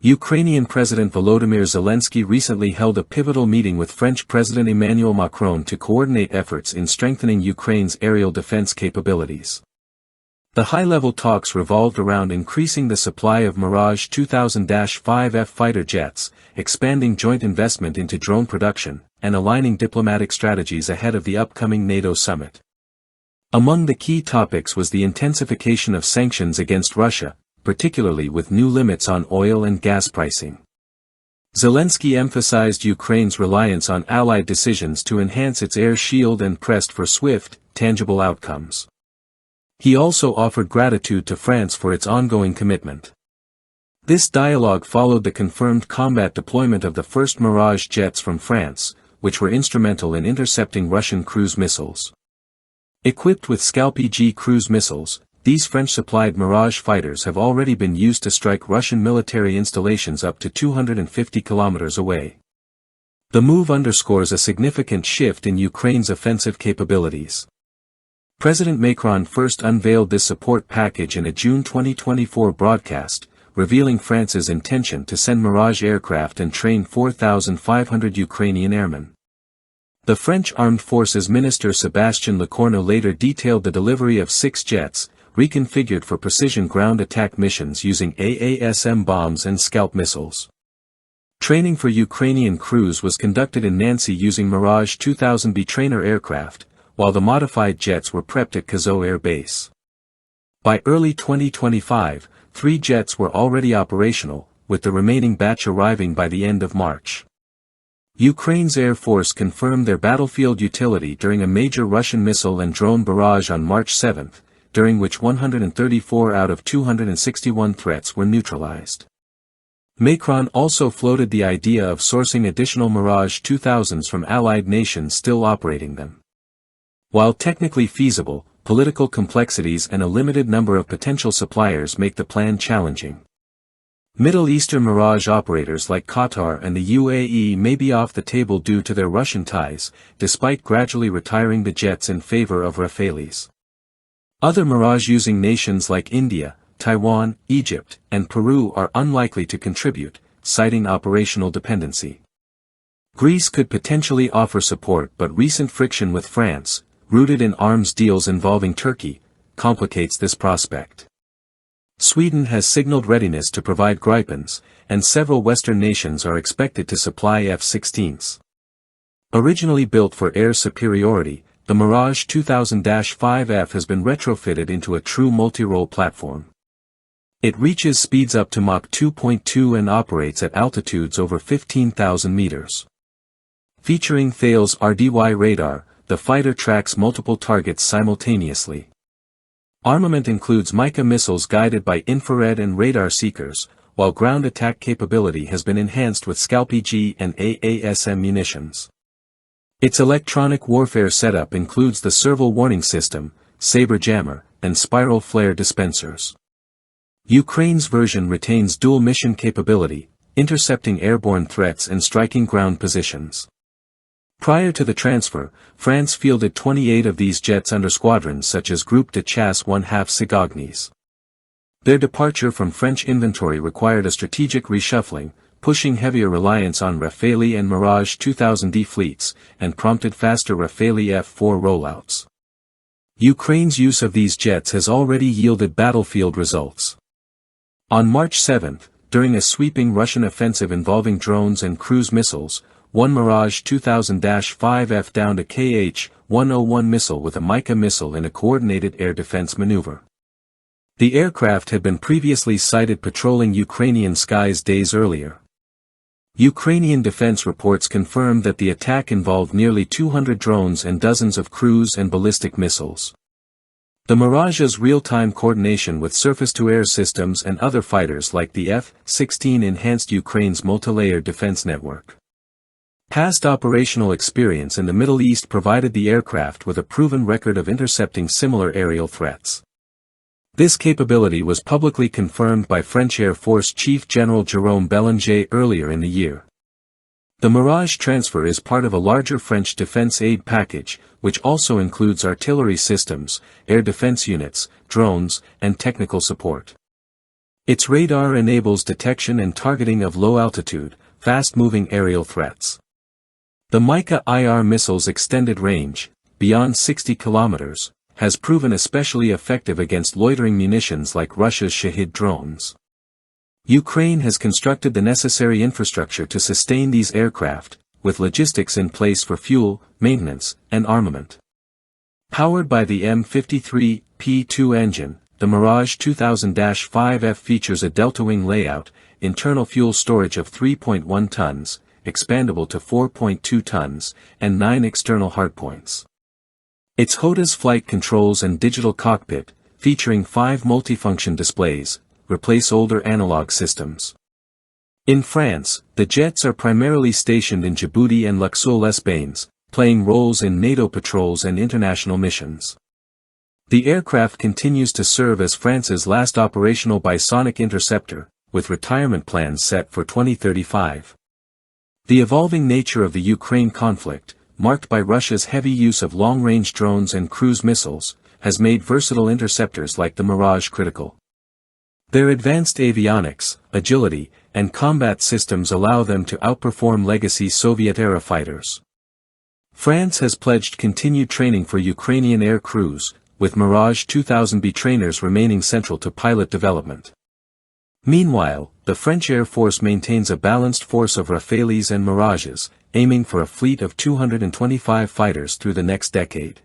Ukrainian President Volodymyr Zelensky recently held a pivotal meeting with French President Emmanuel Macron to coordinate efforts in strengthening Ukraine's aerial defense capabilities. The high-level talks revolved around increasing the supply of Mirage 2000-5F fighter jets, expanding joint investment into drone production, and aligning diplomatic strategies ahead of the upcoming NATO summit. Among the key topics was the intensification of sanctions against Russia, particularly with new limits on oil and gas pricing. Zelensky emphasized Ukraine's reliance on allied decisions to enhance its air shield and pressed for swift, tangible outcomes. He also offered gratitude to France for its ongoing commitment. This dialogue followed the confirmed combat deployment of the first Mirage jets from France, which were instrumental in intercepting Russian cruise missiles. Equipped with SCALP cruise missiles, these French-supplied Mirage fighters have already been used to strike Russian military installations up to 250 kilometers away. The move underscores a significant shift in Ukraine's offensive capabilities. President Macron first unveiled this support package in a June 2024 broadcast, revealing France's intention to send Mirage aircraft and train 4,500 Ukrainian airmen. The French Armed Forces Minister Sébastien Lecornu later detailed the delivery of 6 jets, reconfigured for precision ground attack missions using AASM bombs and SCALP missiles. Training for Ukrainian crews was conducted in Nancy using Mirage 2000B trainer aircraft, while the modified jets were prepped at Kazoo Air Base. By early 2025, 3 jets were already operational, with the remaining batch arriving by the end of March. Ukraine's Air Force confirmed their battlefield utility during a major Russian missile and drone barrage on March 7, during which 134 out of 261 threats were neutralized. Macron also floated the idea of sourcing additional Mirage 2000s from allied nations still operating them. While technically feasible, political complexities and a limited number of potential suppliers make the plan challenging. Middle Eastern Mirage operators like Qatar and the UAE may be off the table due to their Russian ties, despite gradually retiring the jets in favor of Rafales. Other Mirage-using nations like India, Taiwan, Egypt, and Peru are unlikely to contribute, citing operational dependency. Greece could potentially offer support, but recent friction with France, rooted in arms deals involving Turkey, complicates this prospect. Sweden has signaled readiness to provide Gripens, and several Western nations are expected to supply F-16s. Originally built for air superiority, the Mirage 2000-5F has been retrofitted into a true multi-role platform. It reaches speeds up to Mach 2.2 and operates at altitudes over 15,000 meters. Featuring Thales RDY radar, the fighter tracks multiple targets simultaneously. Armament includes Mica missiles guided by infrared and radar seekers, while ground attack capability has been enhanced with SCALP and AASM munitions. Its electronic warfare setup includes the serval warning system, saber jammer, and spiral flare dispensers. Ukraine's version retains dual mission capability, intercepting airborne threats and striking ground positions. Prior to the transfer, France fielded 28 of these jets under squadrons such as Groupe de Chasse 1/2 Cigognes. Their departure from French inventory required a strategic reshuffling, pushing heavier reliance on Rafale and Mirage 2000D fleets, and prompted faster Rafale F-4 rollouts. Ukraine's use of these jets has already yielded battlefield results. On March 7, during a sweeping Russian offensive involving drones and cruise missiles, one Mirage 2000-5F downed a Kh-101 missile with a Mica missile in a coordinated air defense maneuver. The aircraft had been previously sighted patrolling Ukrainian skies days earlier. Ukrainian defense reports confirmed that the attack involved nearly 200 drones and dozens of cruise and ballistic missiles. The Mirage's real-time coordination with surface-to-air systems and other fighters like the F-16 enhanced Ukraine's multi-layered defense network. Past operational experience in the Middle East provided the aircraft with a proven record of intercepting similar aerial threats. This capability was publicly confirmed by French Air Force Chief General Jérôme Bélanger earlier in the year. The Mirage transfer is part of a larger French defense aid package, which also includes artillery systems, air defense units, drones, and technical support. Its radar enables detection and targeting of low-altitude, fast-moving aerial threats. The Mica IR missile's extended range, beyond 60 kilometers, has proven especially effective against loitering munitions like Russia's Shahid drones. Ukraine has constructed the necessary infrastructure to sustain these aircraft, with logistics in place for fuel, maintenance, and armament. Powered by the M53P2 engine, the Mirage 2000-5F features a delta-wing layout, internal fuel storage of 3.1 tons, expandable to 4.2 tons, and 9 external hardpoints. Its HOTAS flight controls and digital cockpit, featuring 5 multifunction displays, replace older analog systems. In France, the jets are primarily stationed in Djibouti and Luxeuil-les-Bains, playing roles in NATO patrols and international missions. The aircraft continues to serve as France's last operational bisonic interceptor, with retirement plans set for 2035. The evolving nature of the Ukraine conflict, marked by Russia's heavy use of long-range drones and cruise missiles, has made versatile interceptors like the Mirage critical. Their advanced avionics, agility, and combat systems allow them to outperform legacy Soviet-era fighters. France has pledged continued training for Ukrainian air crews, with Mirage 2000B trainers remaining central to pilot development. Meanwhile, the French Air Force maintains a balanced force of Rafales and Mirages, aiming for a fleet of 225 fighters through the next decade.